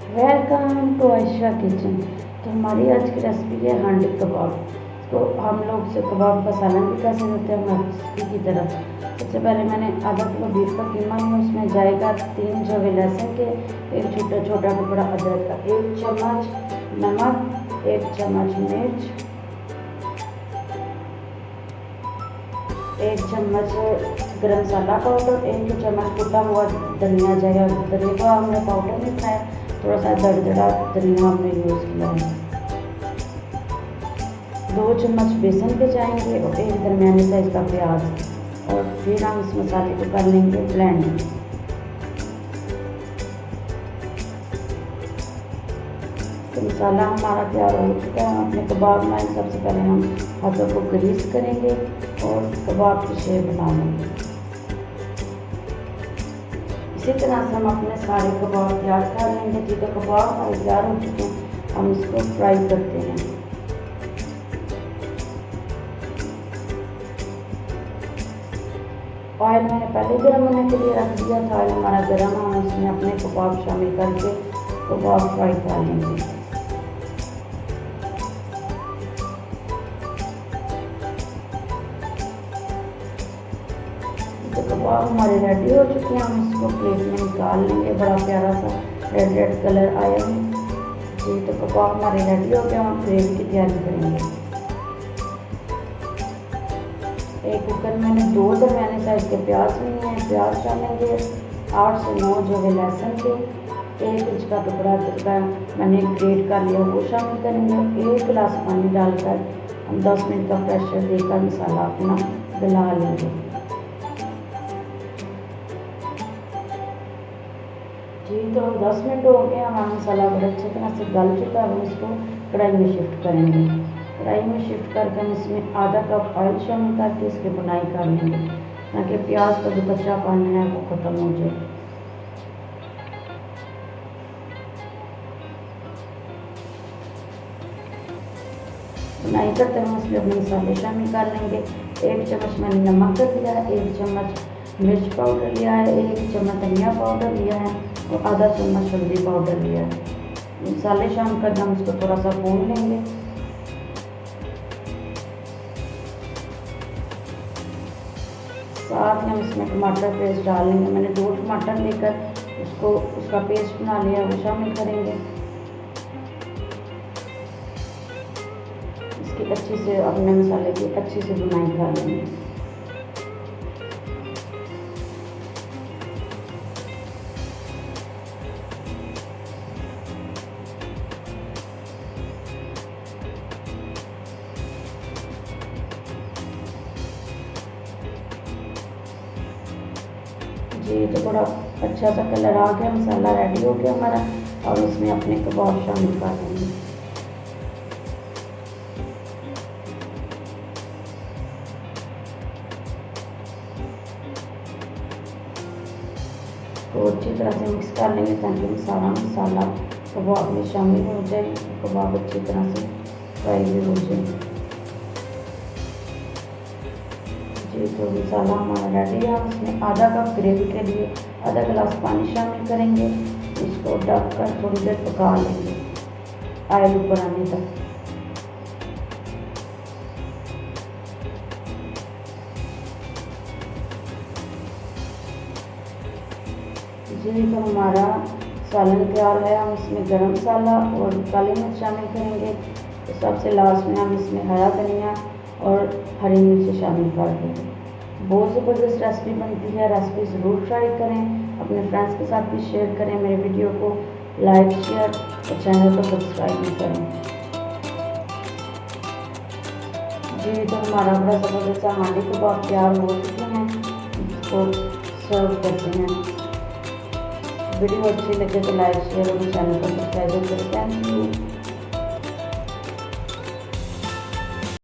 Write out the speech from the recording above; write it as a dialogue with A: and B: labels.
A: Welcome to Ayesha kitchen. तो हमारी आज की रेसिपी है हांडी कबाब। तो हम लोग से कबाब का सालन भी कैसे होते हैं रेसिपी की तरफ। सबसे पहले मैंने आधा किलो बीफ का कीमा लिया, उसमें जाएगा 3 जवे लहसुन के, एक छोटा छोटा टुकड़ा अदरक का, 1 चम्मच नमक, 1 चम्मच मिर्च, 1 चम्मच गरम मसाला पाउडर, 1 चम्मच कुटा हुआ धनिया जाएगा। धनिया का हमने पाउडर नहीं खाया, थोड़ा सा दरदरा धनिया हमने यूज़ किया है। 2 चम्मच बेसन के जाएंगे और 1 दरमियाने साइज का प्याज, और फिर हम इस मसाले को कर लेंगे ब्लेंड। तो मसाला हमारा तैयार हो चुका है। अपने कबाब में सबसे पहले हम हाथों को ग्रीस करेंगे और कबाब की शेप बना लेंगे। इसी तरह से हम अपने सारे कबाब तैयार कर लेंगे। ठीक है, कबाब हमारे तैयार हो चुके हैं, हम इसको फ्राई करते हैं। ऑयल मैंने पहले गर्म होने के लिए रख दिया था। ऑयल हमारा गर्म है, हम इसमें अपने कबाब शामिल करके कबाब फ्राई कर लेंगे। तो कबाब हमारे रेडी हो चुके हैं, हम इसको प्लेट में निकाल लेंगे। बड़ा प्यारा सा रेड रेड कलर आया है जी। तो कबाब हमारे रेडी हो गया, हम ग्रेवी की तैयारी करेंगे। एक कुकर में मैंने 2 दरमियाने साइज के प्याज लिए हैं। प्याज डालेंगे, 8 से 9 जवे लहसुन के, 1 इंच का टुकड़ा अदरक मैंने ग्रेट कर लिया, वो शामिल करेंगे। 1 गिलास पानी डालकर हम 10 मिनट का प्रेशर देकर मसाला अपना गला लेंगे जी। तो 10 मिनट हो गए, हमारा मसाला बड़ा अच्छी तरह से गल चुका है। हम इसको कढ़ाई में शिफ्ट करेंगे। कढ़ाई में शिफ्ट करके हम इसमें आधा कप ऑयल शामिल करके इसकी बुनाई कर लेंगे, ताकि प्याज का जो कच्चापन है वो ख़त्म हो जाए। बुनाई करते हुए इसमें अपने मसाले शामिल कर लेंगे। 1 चम्मच मैंने नमक कर दिया है, 1 चम्मच मिर्च पाउडर लिया है, 1 चम्मच धनिया पाउडर लिया है और आधा चम्मच हल्दी पाउडर लिया है। मसाले शामिल करके हम इसको थोड़ा सा भून लेंगे। साथ में हम इसमें टमाटर पेस्ट डालेंगे। मैंने 2 टमाटर लेकर उसका पेस्ट बना लिया, वो शामिल करेंगे। इसकी अच्छी से अपने मसाले की अच्छी से बुनाई कर लेंगे। जी, तो थोड़ा अच्छा सा कलर आ गया, मसाला रेडी हो गया हमारा। और इसमें अपने कबाब शामिल कर देंगे। तो अच्छी तरह से मिक्स कर लेंगे, ताकि सारा मसाला कबाब में शामिल हो जाए, कबाब अच्छी तरह से फ्राई भी हो जाए जी। तो मसाला हमारा रेडी है। हम इसमें आधा कप ग्रेवी के लिए आधा गिलास पानी शामिल करेंगे। इसको ढक कर थोड़ी देर पका लेंगे ऑयल ऊपर आने तक जी। तो हमारा सालन तैयार है। हम इसमें गरम मसाला और काली मिर्च शामिल करेंगे। तो सबसे लास्ट में हम इसमें हरा धनिया और हरी मिर्च शामिल कर देंगे। बहुत ज़बरदस्त रेसिपी बनती है, रेसिपी ज़रूर ट्राई करें। अपने फ्रेंड्स के साथ भी शेयर करें। मेरे वीडियो को लाइक शेयर और चैनल को सब्सक्राइब भी करें जी। तो हमारा बड़ा ज़बरदस्त हांडी कबाब तैयार हो चुके हैं, इसको सर्व करते हैं। वीडियो अच्छी लगे तो लाइक शेयर और चैनल को सब्सक्राइब करें। Thank you.